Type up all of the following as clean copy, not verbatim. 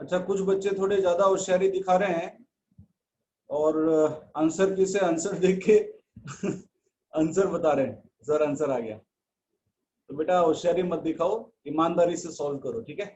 अच्छा, कुछ बच्चे थोड़े ज्यादा होशियारी दिखा रहे हैं और आंसर की से आंसर देख के आंसर बता रहे हैं, सर आंसर आ गया। तो बेटा होशियारी मत दिखाओ, ईमानदारी से सॉल्व करो, ठीक है।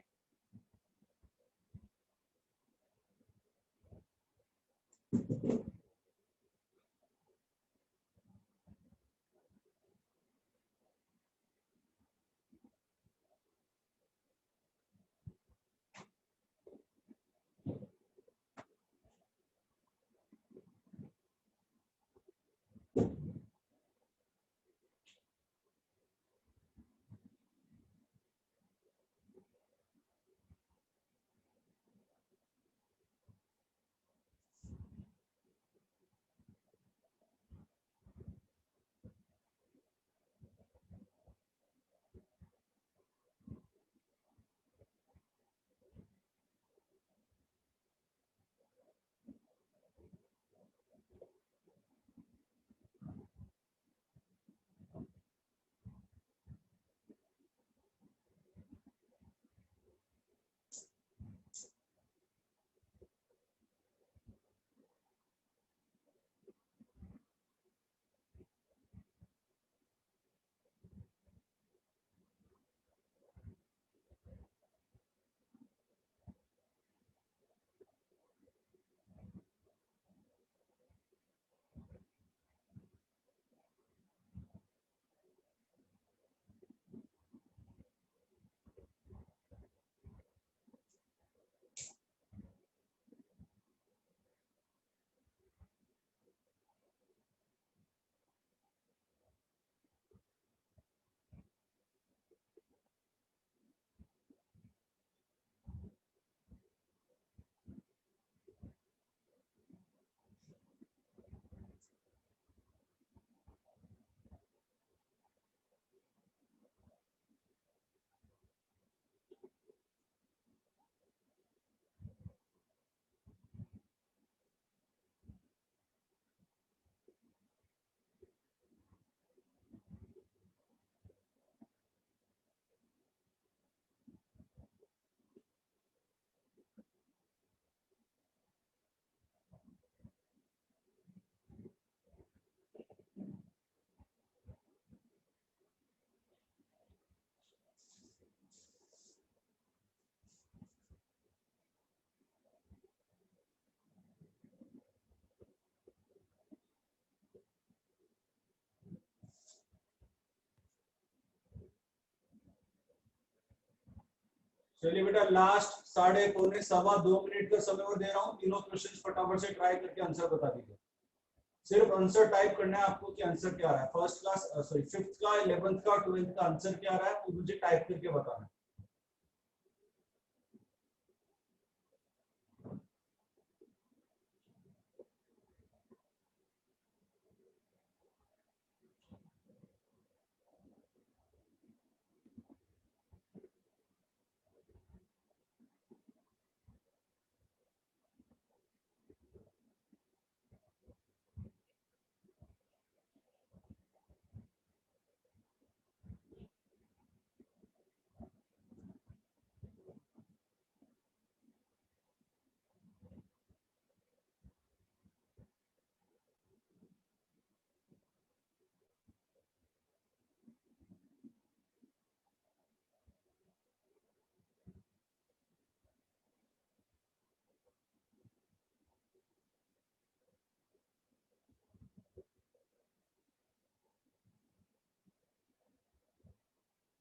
चलिए बेटा, लास्ट 1.25-1.25 का समय और दे रहा हूँ। तीनों क्वेश्चन फटाफट से ट्राई करके आंसर बता दीजिए। सिर्फ आंसर टाइप करना है आपको कि आंसर क्या आ रहा है। फर्स्ट क्लास सॉरी फिफ्थ का, 11th का, 12th का आंसर क्या आ रहा है, तो मुझे टाइप करके बताना है।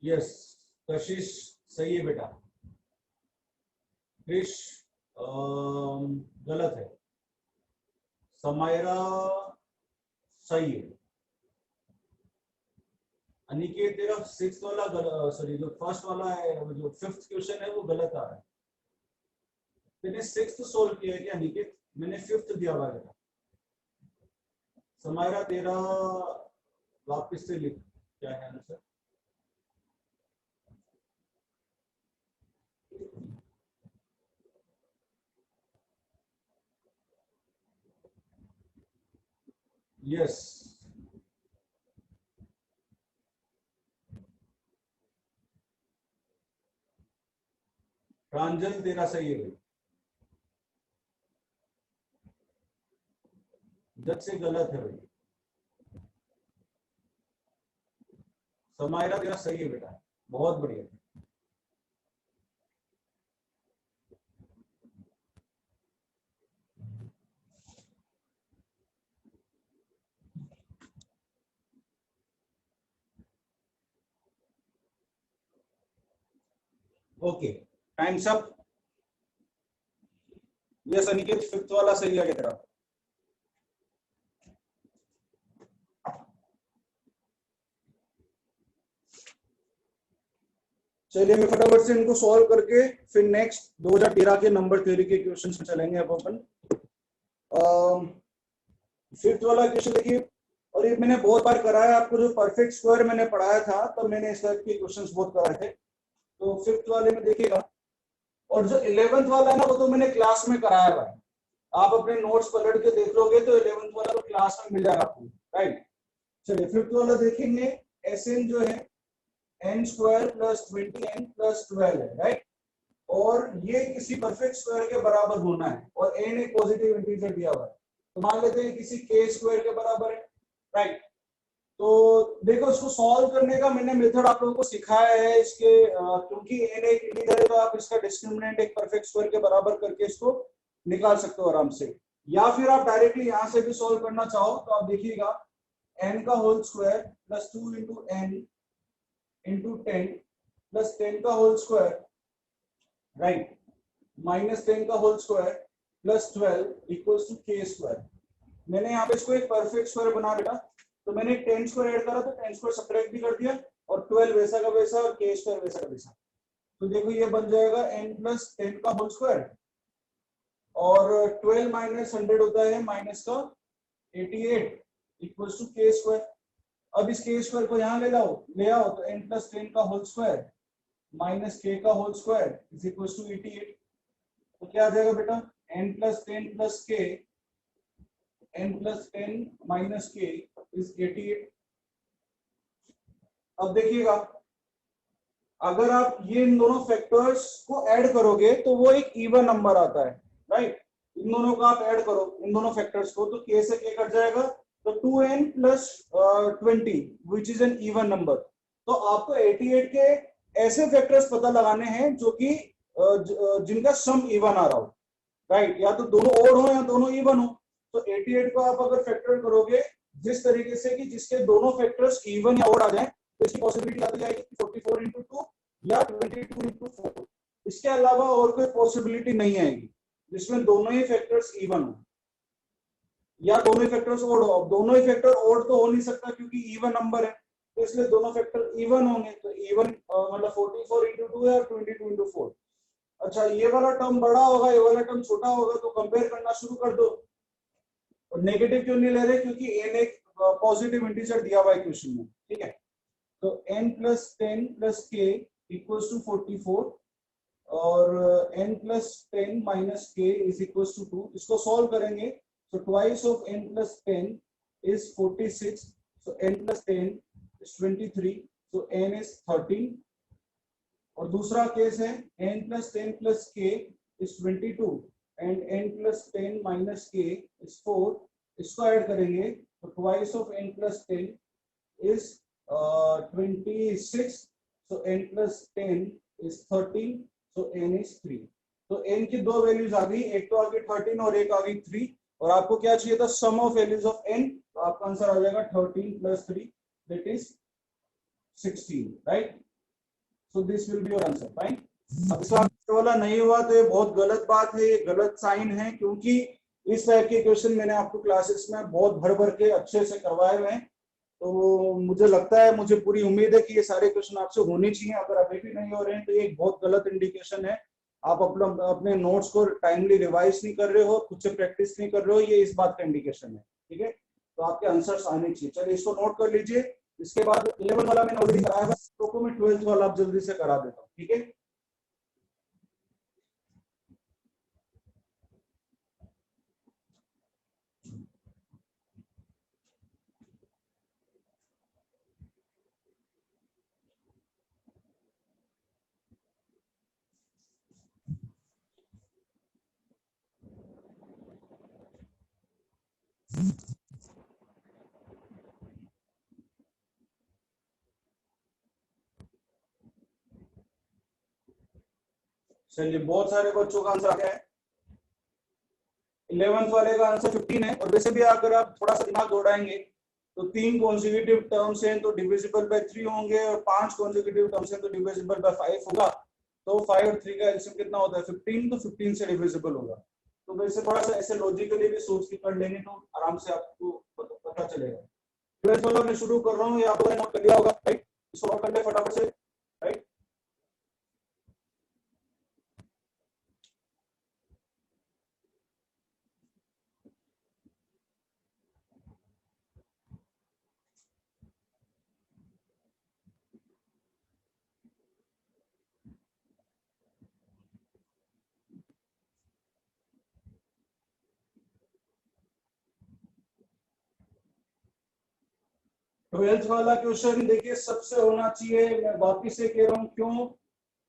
यस, कशिश सही है बेटा। क्रिश गलत है। समायरा सही है। अनिकेत तेरा सिक्स वाला सॉरी जो फर्स्ट वाला है, जो फिफ्थ क्वेश्चन है वो गलत आ रहा है। मैंने सिक्स्थ सोल्व किया है क्या अनिकेत? मैंने फिफ्थ दिया हुआ बेटा। समायरा तेरा वापस से लिख, क्या है आंसर? यस, प्रांजल तेरा सही है। जज से गलत है भाई। समायरा तेरा सही है बेटा, बहुत बढ़िया। Okay, times up. Yes Aniket, fifth वाला सही है तेरा। चलिए मैं फटाफट से इनको सॉल्व करके फिर नेक्स्ट 2013 के नंबर थ्योरी के क्वेश्चंस में चलेंगे अब अपन। फिफ्थ वाला क्वेश्चन देखिए, और ये मैंने बहुत बार कराया आपको, जो परफेक्ट स्क्वायर मैंने पढ़ाया था तब मैंने इस टाइप के क्वेश्चंस बहुत कराए थे। तो फिफ्थ वाले में देखिएगा, और जो 11th वाला है ना वो तो मैंने क्लास में कराया भाई, आप अपने नोट्स पलट के देख लोगे तो 11th वाला तो क्लास में मिल जाएगा आपको, राइट। चलिए फिफ्थ वाला देखेंगे, एस एन जो है N square plus 20n plus 12 है, राइट। और ये किसी परफेक्ट स्क्वायर के बराबर होना है, और एन एक पॉजिटिव इंटीजर दिया हुआ है, तो मान लेते हैं किसी के स्क्वायर के बराबर है, राइट। तो देखो इसको सॉल्व करने का मैंने मेथड आप लोगों को सिखाया है इसके, क्योंकि एन एक इंटीजर है तो आप इसका डिस्क्रिमिनेंट एक परफेक्ट स्क्वायर के बराबर करके इसको निकाल सकते हो आराम से, या फिर आप डायरेक्टली यहां से भी सॉल्व करना चाहो तो आप देखिएगा n का whole square plus 2 into N into 10 plus 10 का होल स्क्वायर, राइट, माइनस 10 का whole square plus 12 equals to K square. मैंने यहाँ पे इसको एक परफेक्ट स्क्वायर बना दिया, तो मैंने 10 स्क्वायर ऐड करा तो 10 स्क्वायर सब्ट्रैक्ट भी कर दिया, और 12 वैसा का वैसा और के स्क्वायर वैसा का वैसा। तो देखो ये बन जाएगा n प्लस 10 का होल स्क्वायर, और 12 माइनस 100 होता है माइनस का 88 इक्वल्स टू के स्क्वायर। अब इस के स्क्वायर को यहाँ ले आओ तो n प्लस 10 का होल स्क्वायर माइनस के का whole square is equals to 88। तो क्या आ जाएगा बेटा, n plus 10 plus K, n plus 10 minus K is 88। अब देखिएगा, अगर आप ये इन दोनों फैक्टर्स को ऐड करोगे तो वो एक इवन नंबर आता है, राइट। इन दोनों को आप ऐड करो, इन दोनों फैक्टर्स को, तो के से के कट जाएगा, तो 2n plus 20 which is an even number. तो आपको 88 के ऐसे फैक्टर्स पता लगाने हैं जो कि जिनका सम इवन आ रहा हो, राइट, या तो दोनों ओड हो या दोनों इवन हो। तो 88 को आप अगर फैक्टर करोगे जिस तरीके से कि जिसके दोनों फैक्टर्स इवन या ओड आ जाए, तो इसकी पॉसिबिलिटी आती जाएगी 44 इंटू 2 या 22 इंटू 4। इसके अलावा और कोई पॉसिबिलिटी नहीं आएगी जिसमें दोनों ही फैक्टर्स इवन हो या दोनों ही फैक्टर्स ओड हो। अब दोनों ही फैक्टर ओड तो हो नहीं सकता क्योंकि इवन नंबर है, तो इसलिए दोनों फैक्टर इवन होंगे। तो इवन मतलब 44 इंटू 2 या 22 इंटू 4। अच्छा, ये वाला टर्म बड़ा होगा, ये वाला टर्म छोटा होगा, तो कंपेयर करना शुरू कर दो। और नेगेटिव क्यों नहीं ले रहे, क्योंकि n एक पॉजिटिव इंटीजर दिया हुआ है क्वेश्चन में, ठीक है। तो n प्लस 10 प्लस के इक्वल्स टू 44, और n plus 10 minus K is equals to 2। इसको सॉल्व करेंगे तो twice of n plus 10 is 46, so n plus 10 is 23, so n is 13। और दूसरा केस है n प्लस 10 प्लस के is 22 and n plus 10 minus K is 4। इसको add करेंगे तो twice of n plus 10 is 26, so n plus 10 is 13, so n is 3। तो n की दो वैल्यूज आ गई, एक तो आ गई 13 और एक आ गई 3, और आपको क्या चाहिए था, सम ऑफ वैल्यूज ऑफ n। तो आपका आंसर आ जाएगा 13 plus 3 that is 16, right. So this will be your answer, fine। अब इसका वाला नहीं हुआ तो ये बहुत गलत बात है, ये गलत साइन है, क्योंकि इस टाइप के क्वेश्चन मैंने आपको क्लासेस में बहुत भर भर के अच्छे से करवाए हुए हैं। तो मुझे लगता है, मुझे पूरी उम्मीद है कि ये सारे क्वेश्चन आपसे होने चाहिए। अगर अभी भी नहीं हो रहे हैं तो ये एक बहुत गलत इंडिकेशन है, आप अपने नोट्स को टाइमली रिवाइज नहीं कर रहे हो, खुद से प्रैक्टिस नहीं कर रहे हो, ये इस बात का इंडिकेशन है, ठीक है। तो आपके आंसर्स आने चाहिए। चलिए इसको नोट कर लीजिए। इसके बाद 11 वाला मैंने ऑलरेडी कराया है, तो मैं 12th वाला आप जल्दी से करा देता हूँ, ठीक है। चलिए बहुत सारे बच्चों का आंसर आ गया है। 11th वाले का आंसर 15 है। और वैसे भी अगर आप थोड़ा सा दिमाग दौड़ाएंगे तो 3 कॉन्जिक्यूटिव टर्म्स हैं तो डिविजिबल बाय 3 होंगे, और 5 कॉन्जिक्यूटिव टर्म्स हैं तो डिविजिबल बाय 5 होगा। तो 5 और 3 का एलसीएम कितना होता है 15, तो 15 से डिविजिबल होगा। तो वैसे थोड़ा सा ऐसे लॉजिकली भी सोच के कर लेंगे तो आराम से आपको पता चलेगा। ट्वेल्थ वाला मैं शुरू कर रहा हूँ, ये आप लोगों ने नोट कर लिया होगा, राइट? इसको नोट कर ले फटाफट से, राइट? ट्वेल्थ वाला क्वेश्चन देखिए सबसे होना चाहिए। मैं वापिस से कह रहा हूँ क्यों,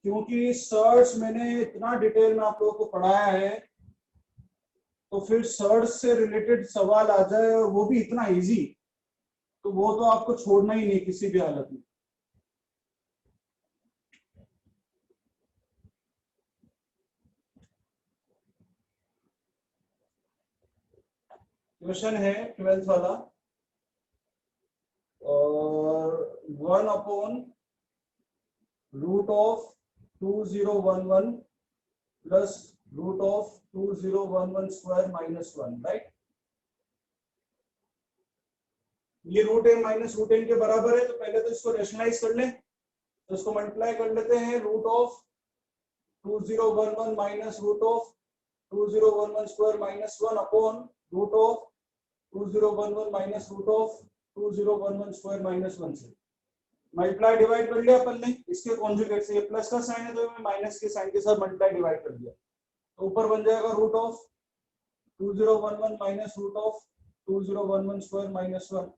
क्योंकि सर्च मैंने इतना डिटेल में आप लोगों को पढ़ाया है, तो फिर सर्च से रिलेटेड सवाल आ जाए और वो भी इतना इजी, तो वो तो आपको छोड़ना ही नहीं किसी भी हालत में। क्वेश्चन है ट्वेल्थ वाला, और 1/√of 2011 plus √of 2011 square minus 1, right? ये √m माइनस √n के बराबर है, तो पहले तो इसको रेशनलाइज कर लें, तो इसको मल्टीप्लाई कर लेते हैं। √of 2011 minus √of 2011 square minus 1 upon √of 2011 minus √of 2011 square minus 1 से मल्टीप्लाई डिवाइड कर लिया अपन ने इसके कॉन्जुगेट से। ये प्लस का साइन है तो मैं माइनस के साइन के साथ मल्टीप्लाई डिवाइड कर दिया, तो ऊपर बन जाएगा √of 2011 minus √of 2011 square minus 1,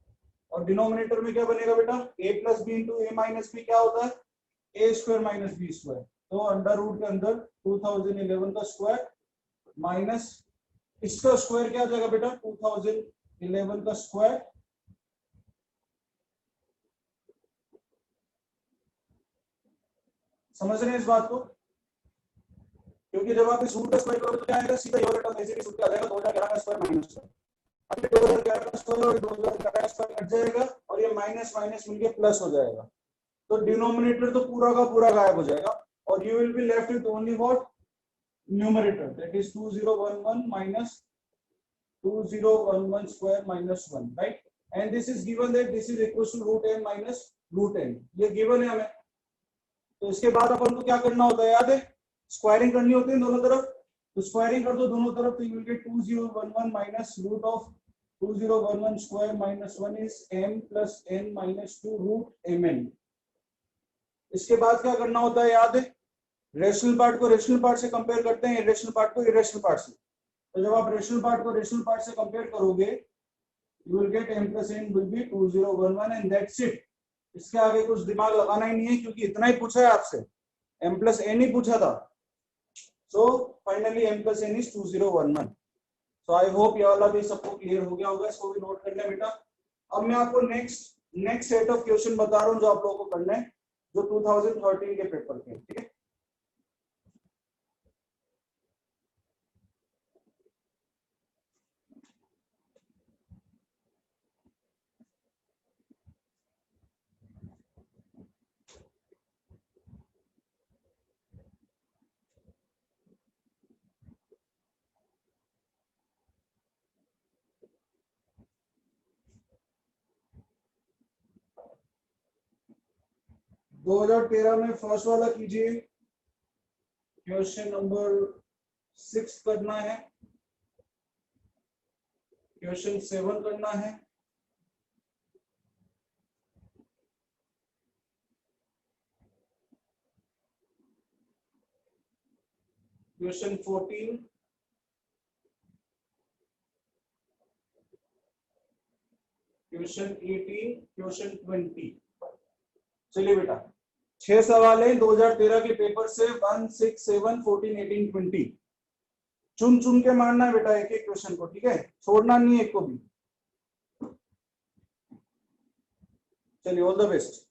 और डिनोमिनेटर में क्या बनेगा बेटा, a plus B into A minus B क्या होता है, A square minus B square. तो अंडर रूट के अंदर 2011 का स्क्वायर माइनस इसका स्क्वायर क्या आ जाएगा बेटा, 2011 का स्क्वायर समझ रहे हैं इस बात को? क्योंकि जब आप इस रूट का स्क्वायर करोगे तो क्या आएगा, सीधा ये वाला टर्म ऐसे ही सूत्र आ जाएगा, 2011 का स्क्वायर माइनस 1। अब 2011 का स्क्वायर और 2011 का स्क्वायर कट जाएगा और ये माइनस माइनस मिलके प्लस हो जाएगा, तो डिनोमिनेटर तो पूरा का पूरा गायब हो जाएगा, और you will be left with only what, numerator, that is 2011 minus 2011 square minus 1, right? And this is given that this is equal to √m minus √n, ये गिवन है हमें। तो इसके बाद अपन को क्या करना होता है, याद है? स्क्वायरिंग करनी होती है दोनों तरफ, तो स्क्वायरिंग कर दो दोनों तरफ, तो you will get 2011 minus √of 2011 square minus 1 is m plus n minus 2 √mn। इसके बाद क्या करना होता है, याद है? रेशनल पार्ट को रेशनल पार्ट से कंपेयर करते हैं, इरेशनल पार्ट को इरेशनल पार्ट से। तो जब आप रेशनल पार्ट को रेशनल पार्ट से कंपेयर करोगे, you will get m plus n will be 2011 and that's it. इसके आगे कुछ दिमाग लगाना ही नहीं है, क्योंकि इतना ही पूछा है आपसे, m प्लस n ही पूछा था। So finally m plus n is 2011। So I hope ये वाला भी सबको क्लियर हो गया होगा, इसको भी नोट कर लें बेटा। अब मैं आपको नेक्स्ट सेट ऑफ क्वेश्चन बता रहा हूँ जो आप लोगों को करना है, जो 2013 के पेपर के, ठीक है? 2013 में फर्स्ट वाला कीजिए, क्वेश्चन नंबर 6 करना है, क्वेश्चन 7 करना है, क्वेश्चन 14, क्वेश्चन 18, क्वेश्चन 20। चलिए बेटा 6 सवाल है 2013 के पेपर से, 1, 6, 7, 14, 18, 20। चुन चुन के मारना है बेटा एक एक क्वेश्चन को, ठीक है? छोड़ना नहीं है एक को भी। चलिए ऑल द बेस्ट।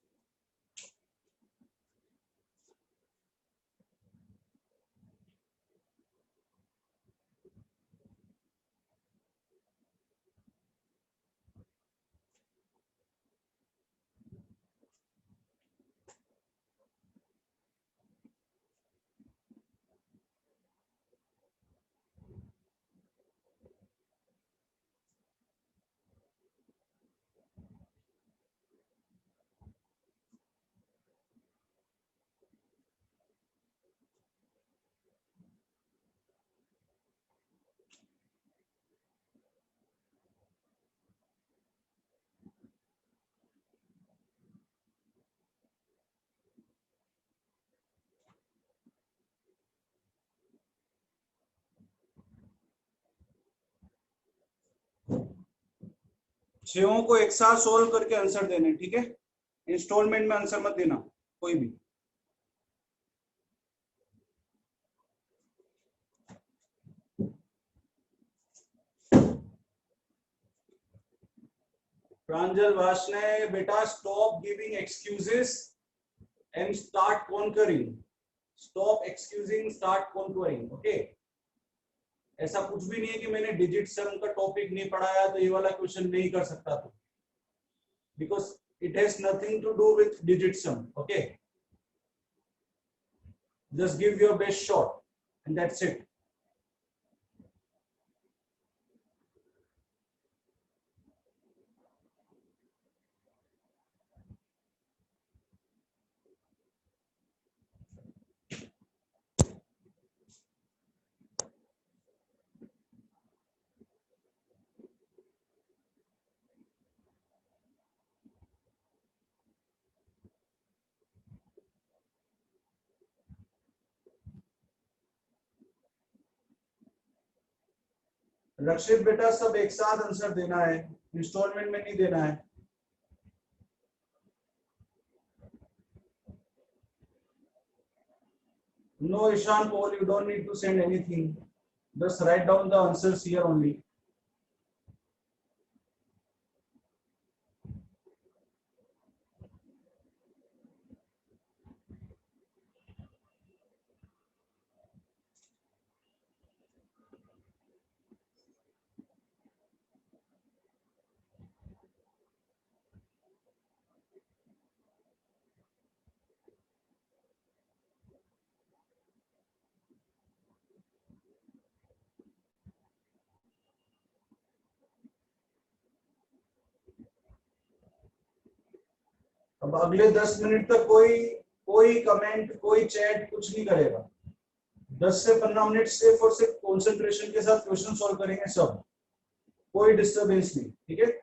छहों को एक साथ सोल्व करके आंसर देने, ठीक है। इंस्टॉलमेंट में आंसर मत देना कोई भी। प्रांजल वाशने, बेटा stop giving excuses and start conquering. Stop excusing, start conquering, okay. ऐसा कुछ भी नहीं है कि मैंने डिजिट सम का टॉपिक नहीं पढ़ाया तो ये वाला क्वेश्चन नहीं कर सकता तो, because it has nothing to do with digit sum, okay. Just give your best shot and that's it. Rakshit बेटा सब एक साथ आंसर देना है, इंस्टॉलमेंट में नहीं देना है। No, Ishan Paul, you don't need to send anything. Just write down the answers here only. अब अगले 10 मिनट तक कोई कोई कमेंट, कोई चैट कुछ नहीं करेगा। 10 से 15 मिनट सिर्फ और सिर्फ कंसंट्रेशन के साथ क्वेश्चन सॉल्व करेंगे सब, कोई डिस्टरबेंस नहीं, ठीक है।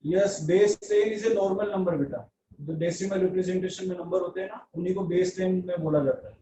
Yes, base 10 is a normal number बेटा। जो डेसिमल रिप्रेजेंटेशन में नंबर होते हैं ना, उन्हीं को बेस 10 में बोला जाता है।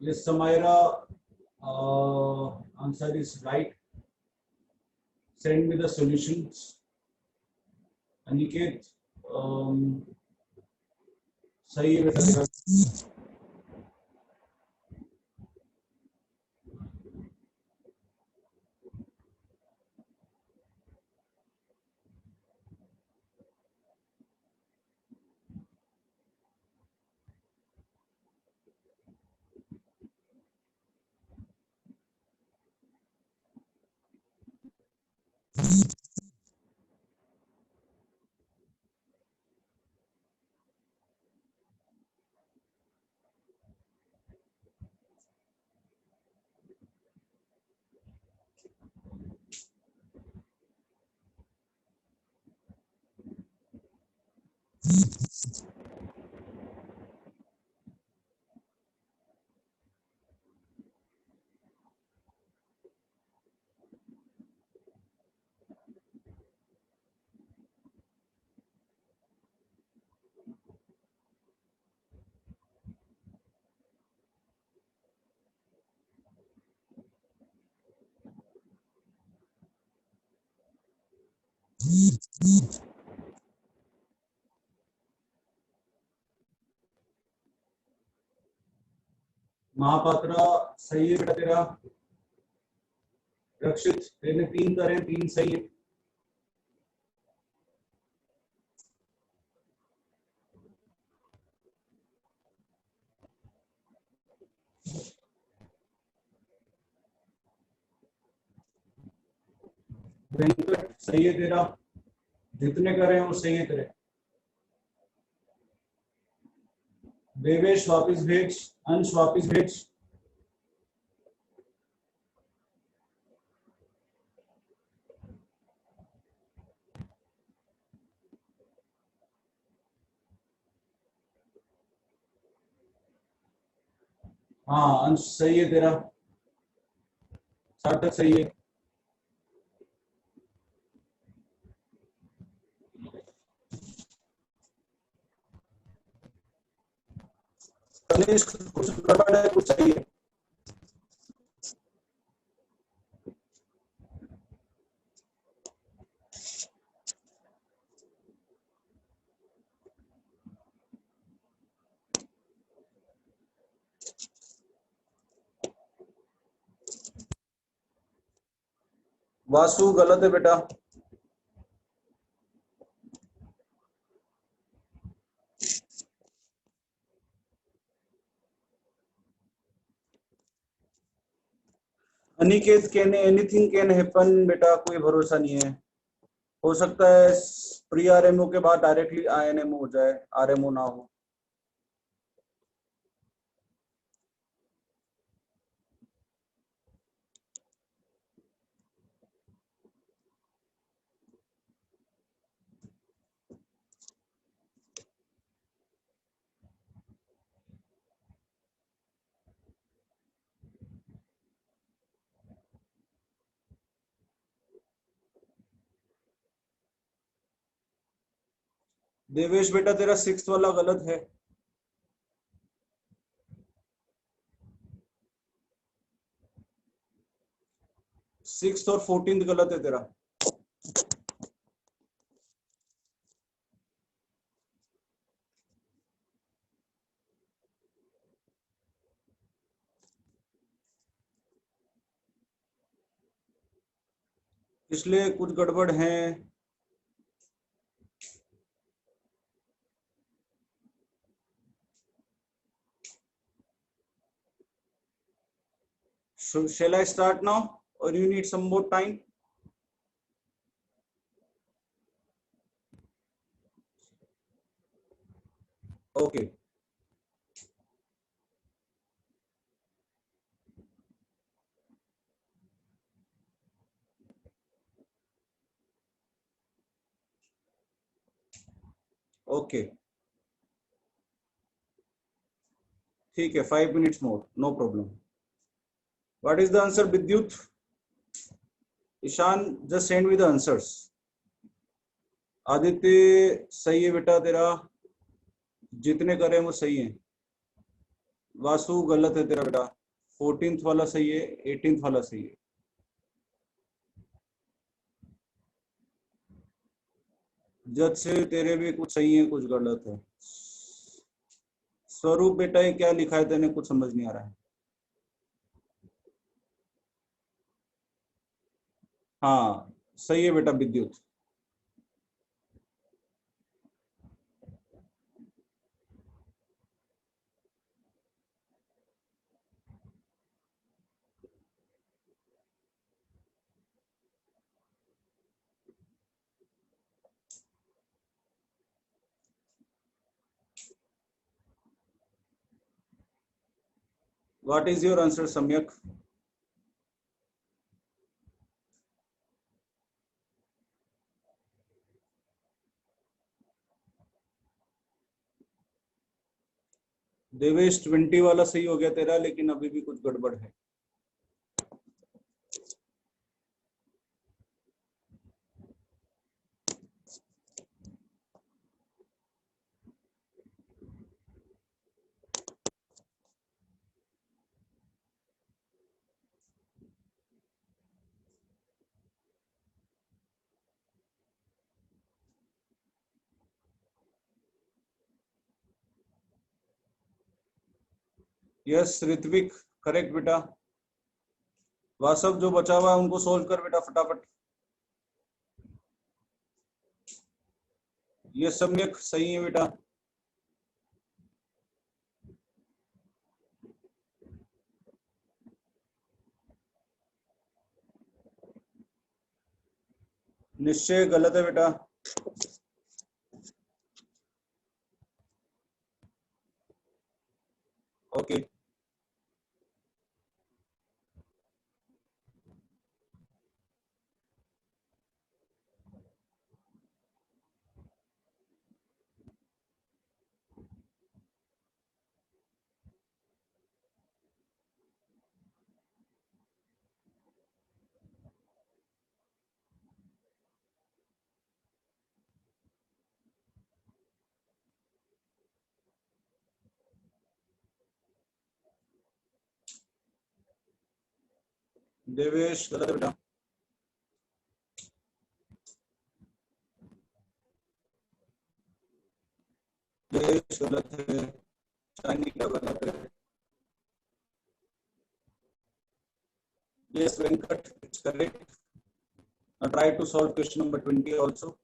Yes, Samaira, answer is right. Send me the solutions. Aniket, सही है बेटा तेरा. महापात्रा सही है बेटा तेरा. रक्षित तेने 3 करे, 3 सही है. वेंकट सही है तेरा. जितने करे हैं वो सही है तेरे. देवेश वापिस भेज. अंश वापिस भेज. हाँ अंश सही है तेरा. सार्थक सही है. तनिष्क कुछ गड़बड़ है, कुछ सही है. वासु गलत है बेटा. Aniket can anything can happen बेटा, कोई भरोसा नहीं है. हो सकता है प्री आरएमओ के बाद डायरेक्टली आईएनएमओ हो जाए, आरएमओ ना हो. देवेश बेटा तेरा 6th वाला गलत है. 6th और 14th गलत है तेरा. इसलिए कुछ गड़बड़ है. Shall I start now or you need some more time? Okay. Okay. ठीक है, 5 minutes more, no problem. What is the answer, Vidyut? Ishan, just send me the answers. Aditya सही है बेटा तेरा. जितने करे वो सही है. वासु गलत है तेरा बेटा, 14th वाला सही है, 18th वाला सही है। जज से तेरे भी कुछ सही है कुछ गलत है। स्वरूप बेटा ये क्या लिखा है तेने, कुछ समझ नहीं आ रहा है। हाँ सही है बेटा, विद्युत। व्हाट इज योर आंसर सम्यक? देवेश 20 वाला सही हो गया तेरा, लेकिन अभी भी कुछ गड़बड़ है। यस ऋत्विक, करेक्ट बेटा। वासव जो बचा हुआ है उनको सोल्व कर बेटा फटाफट। ये सम्यक सही है बेटा। निश्चय गलत है बेटा। ओके। देवेश गलत है बेटा। देवेश गलत है। चाइनी का गलत है। Yes, Venkat, it's correct. Now try to solve question number 20 also.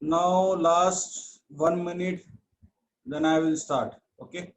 Now last 1 minute, then I will start. Okay.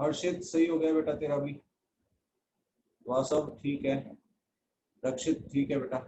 हर्षित सही हो गया बेटा तेरा भी। वासव ठीक है। रक्षित ठीक है बेटा।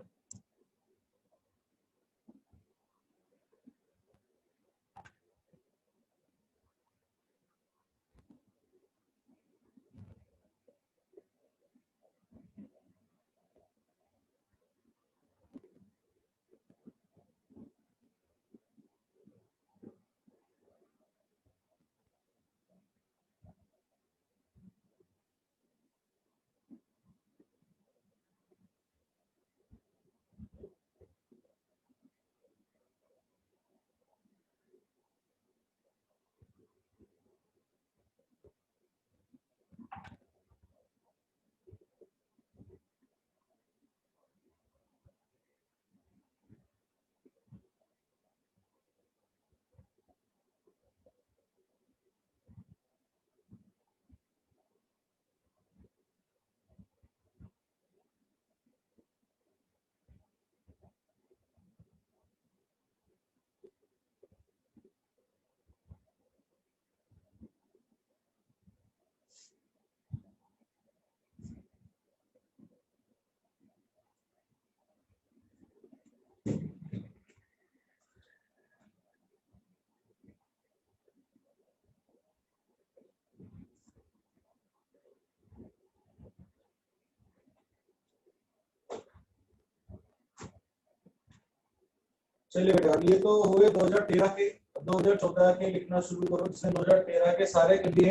चलिए बेटा, ये तो हुए 2013 के। 2014 के लिखना शुरू करो। जिसने 2013 के सारे कर दिए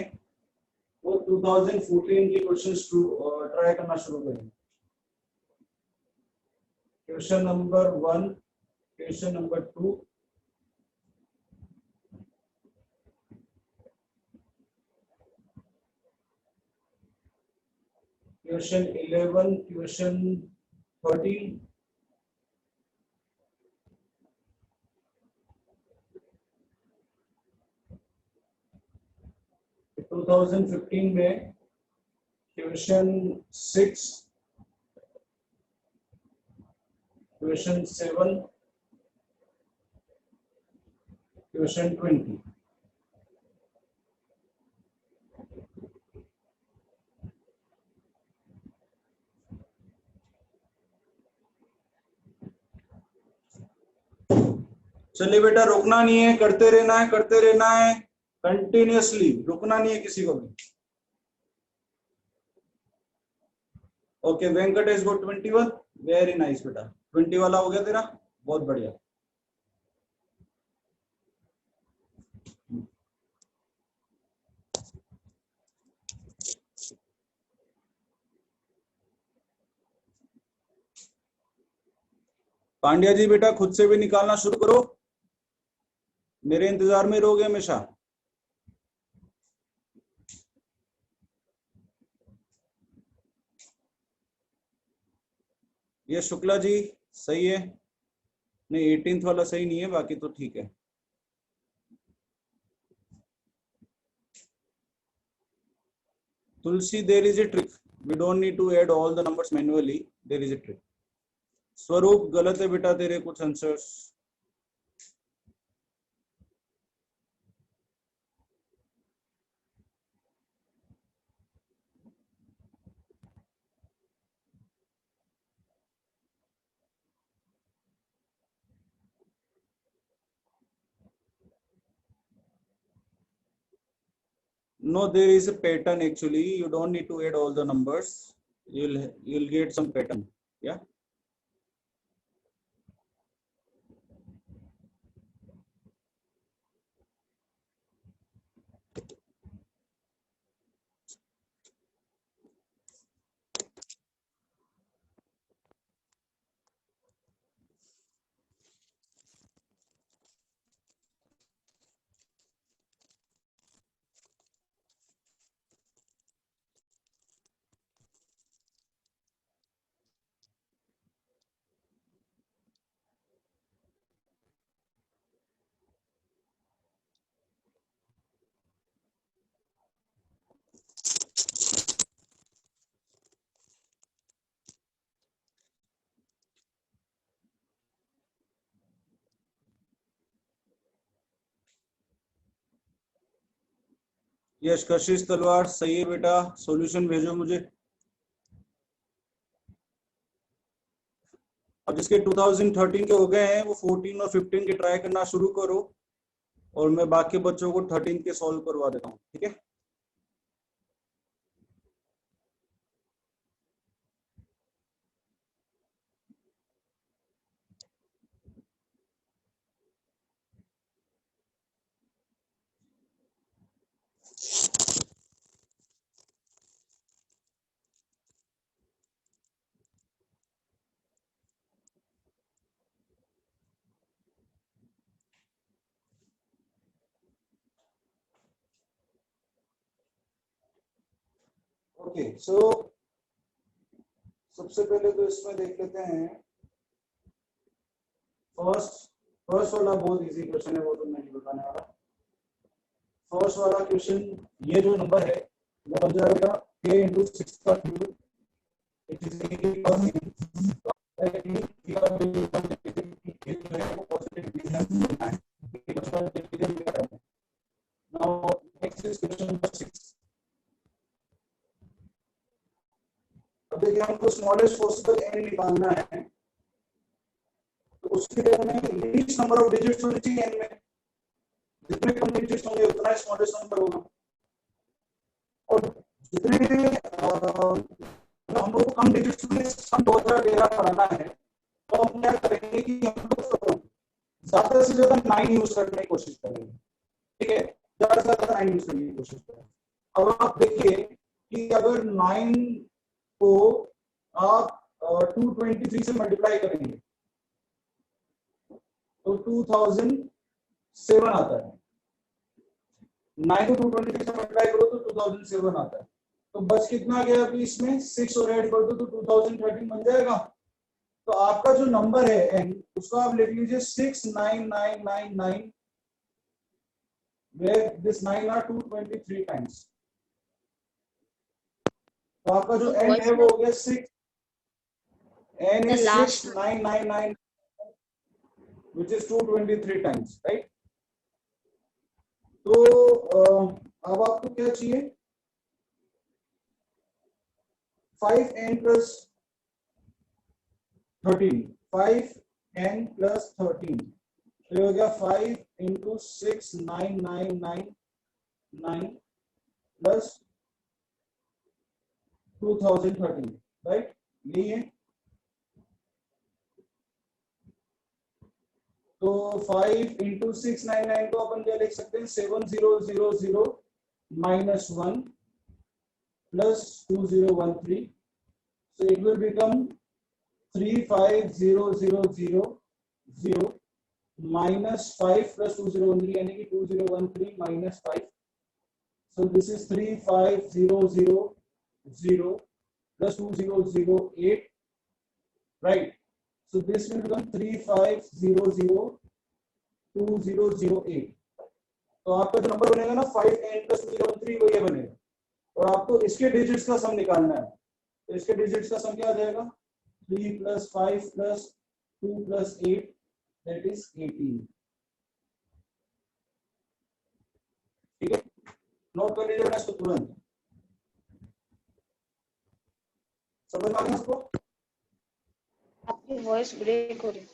वो 2014 के क्वेश्चंस ट्राई करना शुरू करेंगे। Question number 1, question number 2, question 11, question 13, 2015 में ट्यूशन 6, ट्यूशन 7, ट्यूशन 20। चलिए बेटा, रुकना नहीं है, करते रहना है, करते रहना है कंटिन्यूअसली, रुकना नहीं है किसी को भी। ओके, वेंकटेश गो 21, वेरी नाइस बेटा, 20 वाला हो गया तेरा, बहुत बढ़िया। पांड्या जी बेटा, खुद से भी निकालना शुरू करो, मेरे इंतजार में रहोगे हमेशा। ये शुक्ला जी सही है, नहीं 18th वाला सही नहीं है, बाकी तो ठीक है। तुलसी, there is a trick, we don't need to add all the numbers manually, there is a trick। स्वरूप, गलत है बेटा तेरे कुछ answers. No, there is a pattern actually, you don't need to add all the numbers, you'll get some pattern, yeah। यश, कशिश तलवार सही है बेटा, सॉल्यूशन भेजो मुझे। अब जिसके 2013 के हो गए हैं वो 14 और 15 के ट्राई करना शुरू करो, और मैं बाकी बच्चों को 13 के सॉल्व करवा देता हूँ, ठीक है। ओके, सो सबसे पहले तो इसमें देख लेते हैं फर्स्ट वाला बहुत इजी क्वेश्चन है, वो तो मैं नहीं बताने वाला। फर्स्ट वाला क्वेश्चन, ये जो नंबर है वो बन जाएगा k × 6 का cube, it is equal now next is question number 6। अब देखिए, हमको स्मॉलेस्ट पॉसिबल n निकालना है, तो उसके लिए हमें लीस्ट नंबर ऑफ डिजिट्स होनी चाहिए n में, जितने कम डिजिट्स होंगे उतना स्मॉलेस्ट नंबर होगा। और जितने हम लोग को कम डिजिट्स में सम वगैरह डेरा कराना है, तो हम क्या करेंगे कि हम लोग ज्यादा से ज्यादा 9 यूज करने की कोशिश करेंगे, ठीक है, ज्यादा से ज्यादा 9 यूज करने की कोशिश करेंगे। अब आप देखिए कि अगर 9 को आप 223 से मल्टीप्लाई करेंगे तो 2007 आता है। 9 को 223 से मल्टीप्लाई करो तो 2007 आता है। तो बस कितना गया अभी इसमें, 6 और ऐड कर दो तो 2013 बन जाएगा। तो आपका जो नंबर है n, उसको आप लिख लीजिए 69999, where this 9 are 223 times, तो आपका जो एन है वो हो गया 6, n is last 6999 which is 223 times, right? तो अब आपको क्या चाहिए, 5n plus 13, 5n plus 13, तो ये हो गया 5 into 69999 plus 2013, राइट? यही है। तो 5 into 699 को अपन क्या लिख सकते हैं, 7000 minus 1 plus 2013, so it will become 35000 minus 5 plus 2013 यानी कि 2013 minus 5, so this is 3500 plus 2008, right? So this will become 35002008। तो आपका जो नंबर बनेगा ना 5n plus 2013 वो ये बनेगा, और आपको इसके डिजिट्स का सम निकालना है। तो इसके डिजिट्स का सम क्या आ जाएगा, 3 plus 5 plus 2 plus 8, that is 18। ठीक है, नोट कर लीजिएगा इसको तुरंत। समझ में आ गया आपको? आपकी वॉइस ब्रेक हो रही।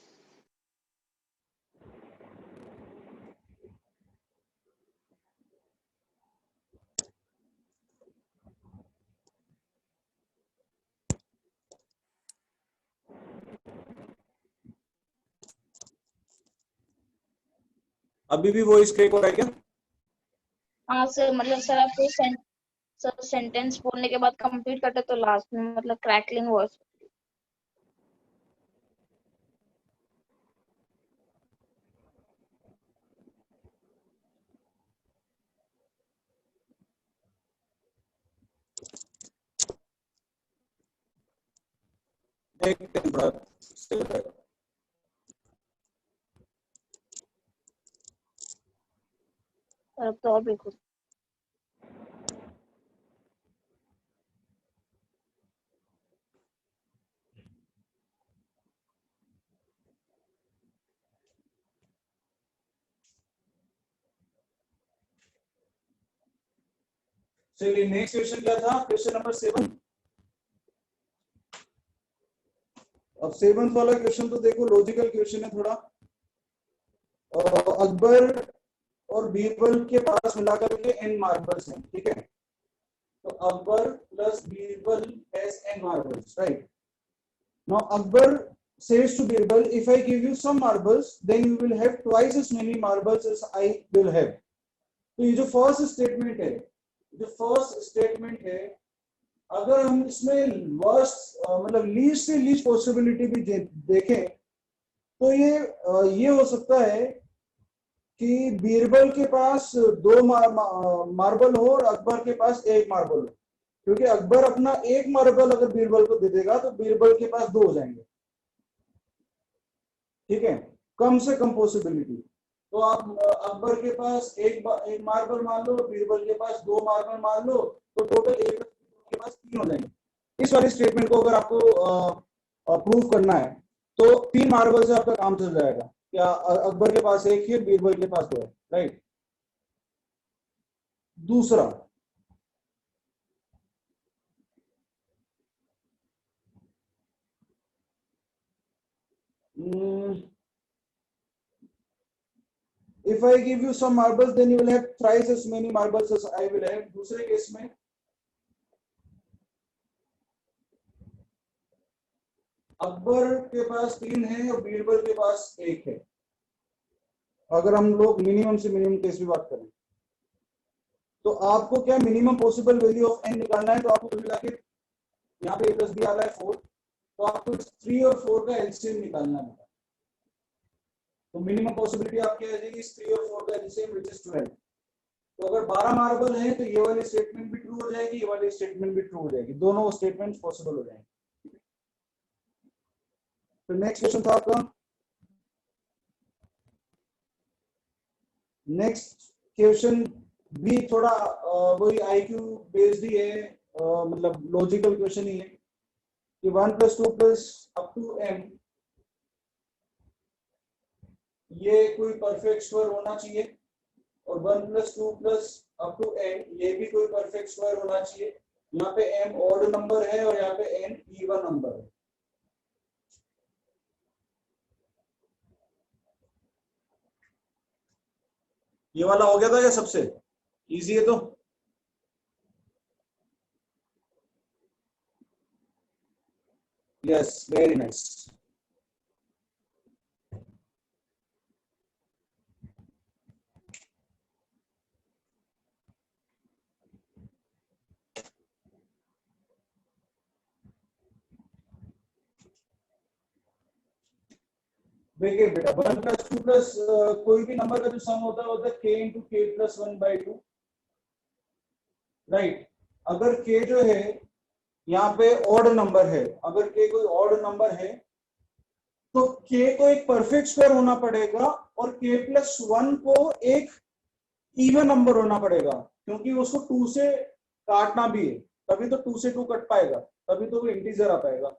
अभी भी वॉइस ब्रेक हो रहा है क्या? हाँ सर, मतलब सर आप सर सेंटेंस बोलने के बाद कंप्लीट करते तो लास्ट में मतलब क्रैकलिंग वॉइस। देखते हैं थोड़ा still है। अब तो और ब्रेक हो। चलिए नेक्स्ट क्वेश्चन क्या था, क्वेश्चन नंबर 7। अब 7th वाला क्वेश्चन तो देखो लॉजिकल क्वेश्चन है थोड़ा। अकबर और बीरबल के पास मिलाकर के n मार्बल्स हैं, ठीक है? तो Akbar plus Birbal has n marbles, right? Now Akbar says to Birbal, if I give you some marbles, then you will have twice as many marbles as I will have. तो ये जो फर्स्ट स्टेटमेंट है, अगर हम इसमें वर्स्ट मतलब least से least possibility भी देखें तो ये हो सकता है कि बीरबल के पास 2 मार्बल हो और अकबर के पास 1 मार्बल हो, क्योंकि अकबर अपना 1 मार्बल अगर बीरबल को दे देगा तो बीरबल के पास 2 हो जाएंगे, ठीक है? कम से कम पॉसिबिलिटी। तो आप अकबर के पास एक मार्बल मान लो, बीरबल के पास 2 मार्बल मान लो, तो टोटल एक के पास 3 हो जाएंगे। इस वाली स्टेटमेंट को अगर आपको प्रूव करना है तो 3 मार्बल से आपका काम चल जाएगा। क्या अकबर के पास 1 है, बीरबल के पास 2 है, राइट? दूसरा, if I give you some marbles, then you will have thrice as many marbles as I will have। दूसरे केस में अकबर के पास 3 है और बीरबल के पास 1 है। अगर हम लोग मिनिमम से मिनिमम केस की बात करें तो आपको क्या minimum possible value of n निकालना है। तो आपको मिला के यहाँ पे a प्लस बी आ रहा है 4, तो आपको 3 और 4 का एलसीएम निकालना है। तो मिनिमम पॉसिबिलिटी आपकी आ जाएगी 3 और 4 का एलसीएम विच इज 12। तो अगर 12 मार्बल है तो ये वाली स्टेटमेंट भी ट्रू हो जाएगी, ये वाली स्टेटमेंट भी ट्रू हो जाएगी, दोनों स्टेटमेंट्स पॉसिबल हो जाएंगे। तो नेक्स्ट क्वेश्चन था आपका, नेक्स्ट क्वेश्चन भी थोड़ा वही आईक्यू बेस्ड ही है, मतलब लॉजिकल क्वेश्चन ही है कि 1 + 2 + अप टू m ये कोई परफेक्ट स्क्वायर होना चाहिए, और 1 + 2 + अप टू n ये भी कोई परफेक्ट स्क्वायर होना चाहिए। यहाँ पे m ऑड नंबर है और यहाँ पे n इवन नंबर है। ये वाला हो गया था, या सबसे इजी है तो यस, वेरी नाइस। देखिए बेटा 1 + 2 + कोई भी नंबर का जो सम होता है k × k + 1/2, राइट। अगर k जो है यहाँ पे ऑड नंबर है, अगर k कोई ऑड नंबर है तो k को एक परफेक्ट स्क्वायर होना पड़ेगा और k + 1 को एक इवन नंबर होना पड़ेगा, क्योंकि उसको 2 से काटना भी है, तभी तो 2 से 2 कट पाएगा, तभी तो वो इंटीजर आ पाएगा।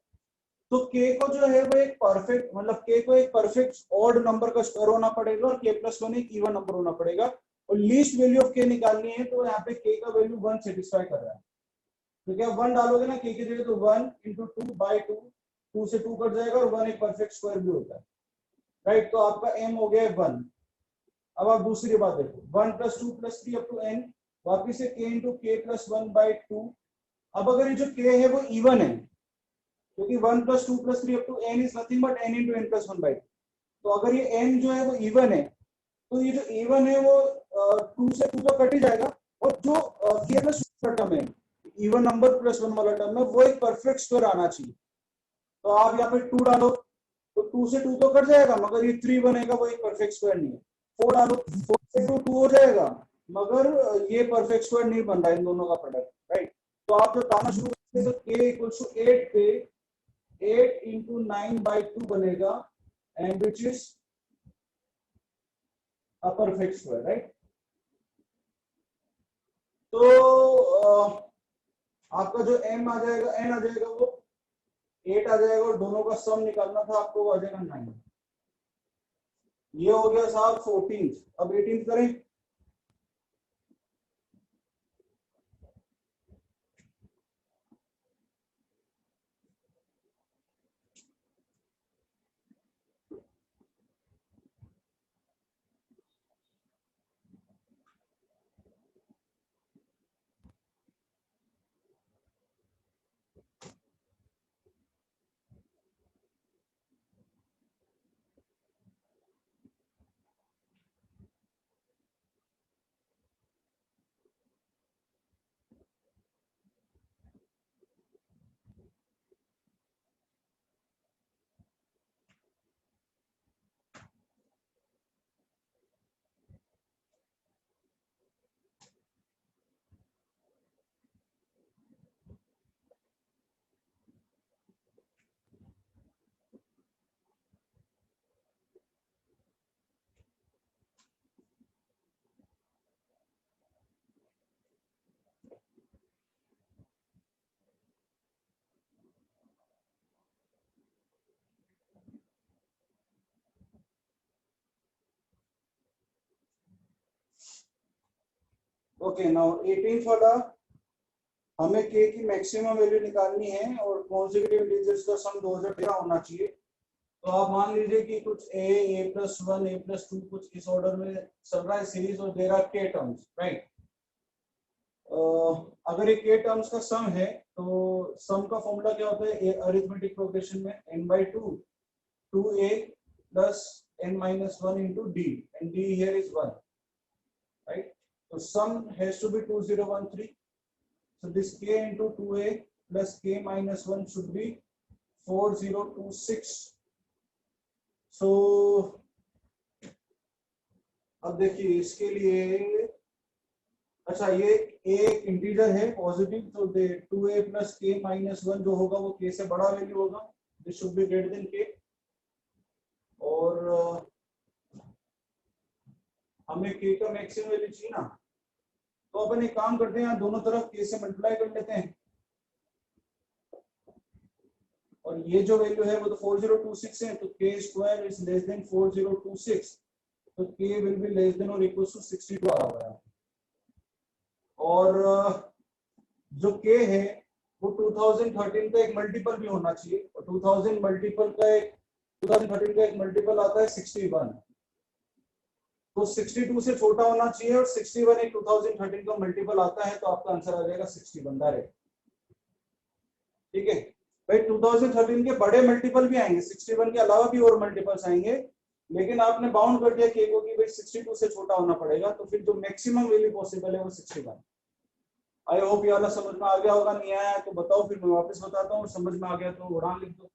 तो k को जो है वो एक परफेक्ट, मतलब k को एक परफेक्ट ऑड नंबर का स्क्वायर होना पड़ेगा और k + 1 एक इवन नंबर होना पड़ेगा, और लीस्ट वैल्यू ऑफ k निकालनी है, तो यहाँ पे k का वैल्यू 1 सेटिस्फाई कर रहा है। तो क्या 1 डालोगे ना k की जगह, तो 1 × 2/2, 2 से 2 कट जाएगा, और 1 एक परफेक्ट स्क्वायर भी होता है, राइट। तो आपका m हो गया 1। अब आप दूसरी बात देखो, 1 + 2 + 3 अप टू n, वापिस से k × k + 1/2। अब अगर ये जो k है वो इवन है, क्योंकि 1 + 2 + 3 up to n is nothing but n × n + 1/2, तो अगर ये n जो है वो इवन है, तो ये जो इवन है वो 2 से 2 तो कट ही जाएगा, और जो k + 2 टर्म है, इवन नंबर +1 वाला टर्म है, वो एक परफेक्ट स्क्वायर आना चाहिए। तो आप यहाँ पे 2 डालो, तो 2 से 2 तो कट जाएगा, मगर ये 3 बनेगा, वो एक परफेक्ट स्क्वायर नहीं है। 4 डालो, 4 से 2 2 हो जाएगा, मगर ये परफेक्ट स्क्वायर नहीं बन रहा इन दोनों का प्रोडक्ट, राइट। तो आप जब काटना शुरू करते हैं तो k = 8 पे 8 × 9/2 बनेगा, and which is a perfect square, right. तो आपका जो m आ जाएगा, n आ जाएगा, वो 8 आ जाएगा, और दोनों का सम निकालना था आपको, वो आ जाएगा 9। ये हो गया साहब 14th। अब 18th करें। ओके, नाउ 18th वाला, हमें k की मैक्सिमम वैल्यू निकालनी है और कॉन्सेक्यूटिव इंटीजर्स का सम 2013 होना चाहिए। तो आप मान लीजिए कि कुछ a + 1 a + 2 कुछ इस ऑर्डर में चल रहा है सीरीज, और there are k terms, right. अगर ये k टर्म्स का सम है, तो सम का फॉर्मूला क्या होता है अरिथमेटिक प्रोग्रेशन में, n/2 2a + n - 1 × d, and d here is 1, right? So sum has to be 2013. So this k into 2a plus k minus 1 should be 4026. So अब देखिए इसके लिए, अच्छा ये एक इंटीजर है पॉजिटिव, तो 2a plus k minus 1 जो होगा वो k से बड़ा वैल्यू होगा, this should be greater than k। और हमें k का मैक्सिमम वैल्यू चाहिए ना, तो अपन एक काम करते हैं, दोनों तरफ k से मल्टीप्लाई कर लेते हैं, और ये जो वैल्यू है वो तो 4026 है, तो k square is less than 4026, तो k will be less than और इक्वल टू 62 आ रहा है। और जो k है वो 2013 का एक मल्टीपल भी होना चाहिए, और 2013 का एक मल्टीपल आता है 61, तो 62 से छोटा होना चाहिए, और 61 एक 2013 का मल्टीपल आता है, तो आपका आंसर आ जाएगा 61 डायरेक्ट। ठीक है भाई, 2013 के बड़े मल्टीपल भी आएंगे, 61 के अलावा भी और मल्टीपल्स आएंगे, लेकिन आपने बाउंड कर दिया के को कि भाई 62 से छोटा होना पड़ेगा, तो फिर जो मैक्सिमम वैल्यू पॉसिबल है वो 61। आई होप ये वाला समझ में आ गया होगा, नहीं आया तो बताओ, फिर मैं वापस बताता हूँ, समझ में आ गया तो उड़ान लिख दो।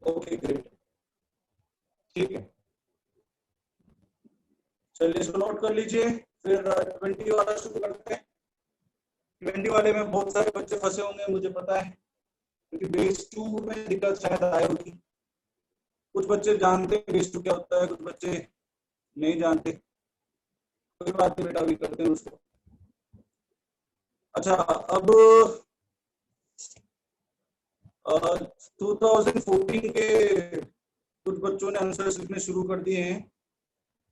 ओके ग्रेट, ठीक है, चलिए इसको नोट कर लीजिए, फिर 20 वाला शुरू करते हैं। 20 वाले में बहुत सारे बच्चे फंसे होंगे मुझे पता है, क्योंकि बेस 2 में दिक्कत शायद आई होगी। कुछ बच्चे जानते हैं बेस 2 क्या होता है, कुछ बच्चे नहीं जानते, कोई बात नहीं बेटा, अभी करते हैं उसको। अच्छा, अब 2014 के कुछ बच्चों ने आंसर्स लिखने शुरू कर दिए हैं,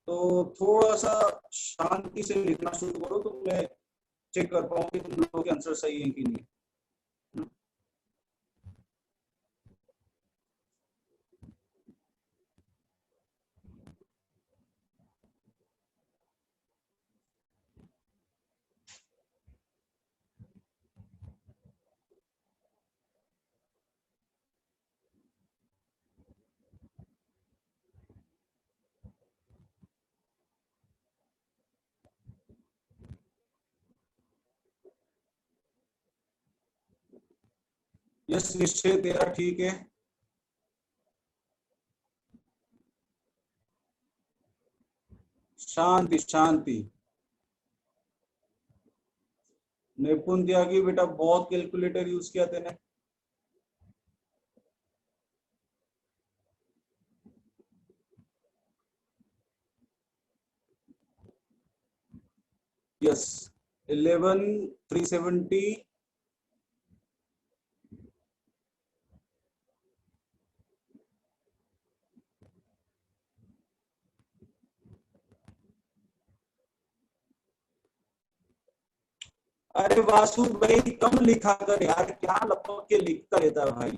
तो थोड़ा सा शांति से लिखना शुरू करो, तो मैं चेक कर पाऊँ कि तुम लोगों के आंसर सही है कि नहीं। यस निश्चय, तेरा ठीक है। शांति शांति। निपुण त्यागी बेटा, बहुत कैलकुलेटर यूज किया तेने। यस 11,370। अरे वासु भाई कम लिखा कर यार, क्या लपक के लिखता रहता है भाई,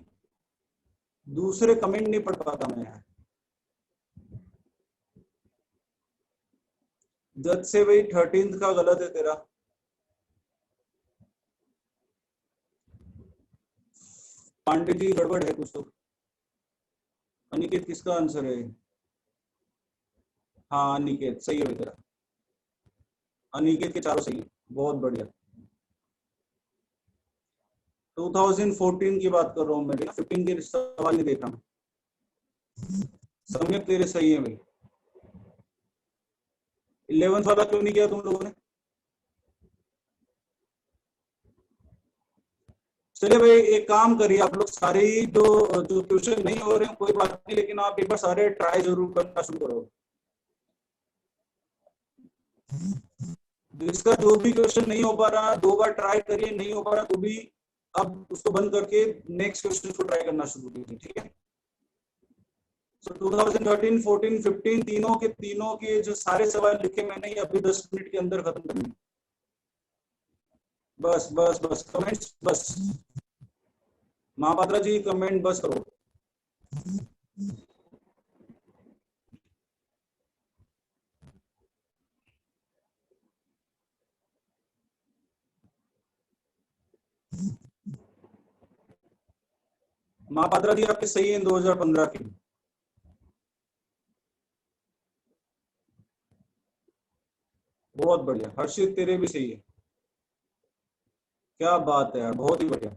दूसरे कमेंट नहीं पढ़ पाता मैं यार। जज से भाई 13th का गलत है तेरा। पांडे जी गड़बड़ है कुछ तो। अनिकेत किसका आंसर है? हाँ अनिकेत सही है तेरा, अनिकेत के चारों सही है, बहुत बढ़िया। 2014 की बात कर रहा हूँ मैं, 15 के सवाल नहीं देख रहा हूँ। सम्यक तेरे सही है भाई। 11th वाला क्यों नहीं किया तुम लोगों ने? चलिए भाई, एक काम करिए आप लोग सारे ही, जो जो क्वेश्चन नहीं हो रहे हैं कोई बात नहीं, लेकिन आप एक बार सारे ट्राई जरूर करना शुरू करो। जिसका जो भी क्वेश्चन नहीं हो पा रहा 2 बार ट्राई करिए, नहीं हो पा रहा तो भी अब उसको बंद करके नेक्स्ट क्वेश्चन को ट्राई करना शुरू कीजिए, ठीक है। सो 2013, 14, 15 तीनों के जो सारे सवाल लिखे मैंने, ये अभी 10 मिनट के अंदर खत्म करने। बस बस बस कमेंट्स बस, महापात्रा जी कमेंट बस करो। महापात्रा जी आपके सही है 2015 की। बहुत बढ़िया, हर्षित तेरे भी सही है, क्या बात है यार, बहुत ही बढ़िया।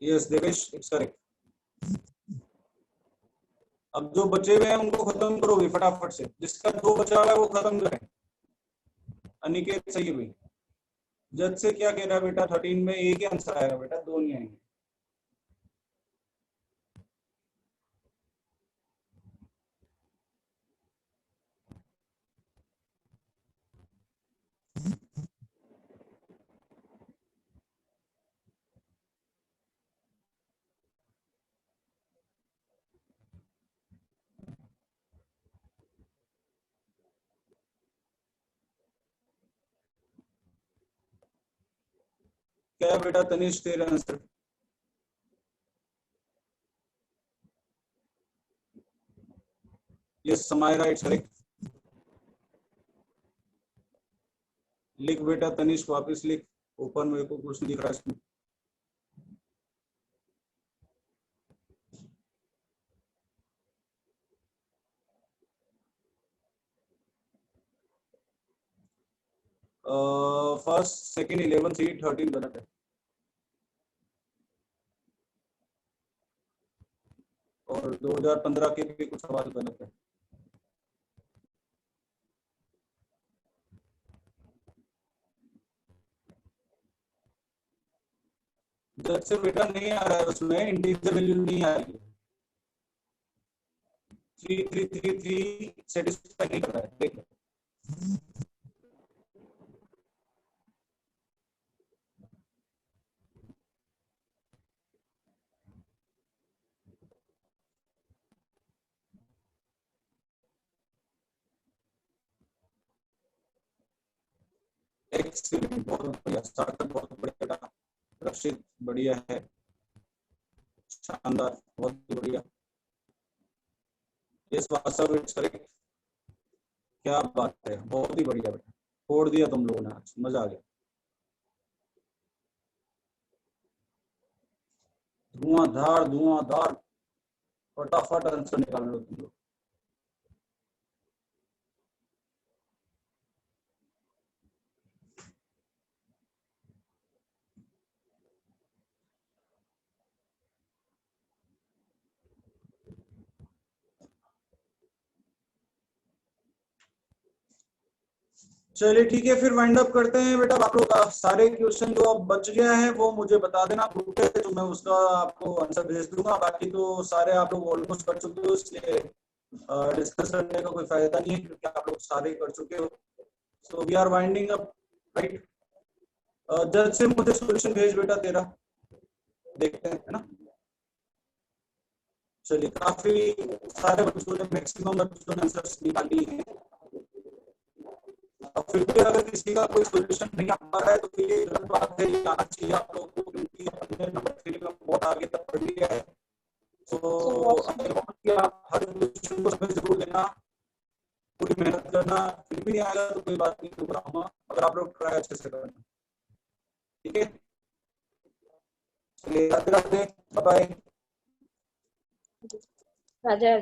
Yes Devesh, it's correct. अब जो बचे हुए हैं उनको खत्म करो भी फटाफट से, जिसका 2 बचा हुआ है वो खत्म करें। अनिकेत सही है भाई। जज से क्या कह रहा है बेटा, 13 में एक ही आंसर आएगा बेटा, 2 नहीं आएंगे। क्या है बेटा तनिष तेरा answer? Yes Samaira, it's correct. लिख बेटा तनिष, वापस लिख, ऊपर मेरे को कुछ नहीं दिख रहा इसमें। फर्स्ट सेकंड 11 3 13 गलत है। और 2015 के भी कुछ सवाल गलत है। जब से बेटा नहीं आ रहा है उसमें इंटीजर वैल्यू नहीं आ रही है। 3333 सेटिस्फाई नहीं कर रहा है, देख लो। एक्सीलेंट, बहुत बढ़िया, सार्थक बहुत बढ़िया, रक्षित बढ़िया है, शानदार, बहुत बढ़िया। यस वास्तव इट्स करेक्ट। क्या बात है, बहुत ही बढ़िया बेटा, फोड़ दिया तुम लोगों ने आज, मजा आ गया। धुआंधार फटाफट आंसर निकाल लो तुम लोग। चलिए ठीक है, फिर वाइंड अप करते हैं बेटा। आप लोग सारे क्वेश्चन जो अब बच गया है वो मुझे बता देना ग्रुप पे, तो मैं उसका आपको आंसर भेज दूंगा। बाकी तो सारे आप लोग ऑलमोस्ट कर चुके हो, इसलिए डिस्कस करने का कोई फायदा नहीं है, क्योंकि आप लोग सारे कर चुके हो। So we are winding up, right. जल्द से मुझे सॉल्यूशन भेज बेटा तेरा, देखते हैं, है ना। चलिए, काफी सारे बच्चों ने, मैक्सिमम बच्चों ने आंसर्स निकाली हैं। फिर भी अगर किसी का कोई सोल्यूशन नहीं आ पा रहा है तो फिर ये गलत बात है, ये आना चाहिए आप लोगों को, क्योंकि हमने नंबर 3 में बहुत आगे तक पढ़ लिया है। तो आप हर क्वेश्चन को समय जरूर देना, पूरी मेहनत करना। फिर भी नहीं आएगा तो कोई बात नहीं, तो अगर आप लोग ट्राई अच्छे से करना, ठीक है। चलिए, राधे राधे, बाय बाय। राजा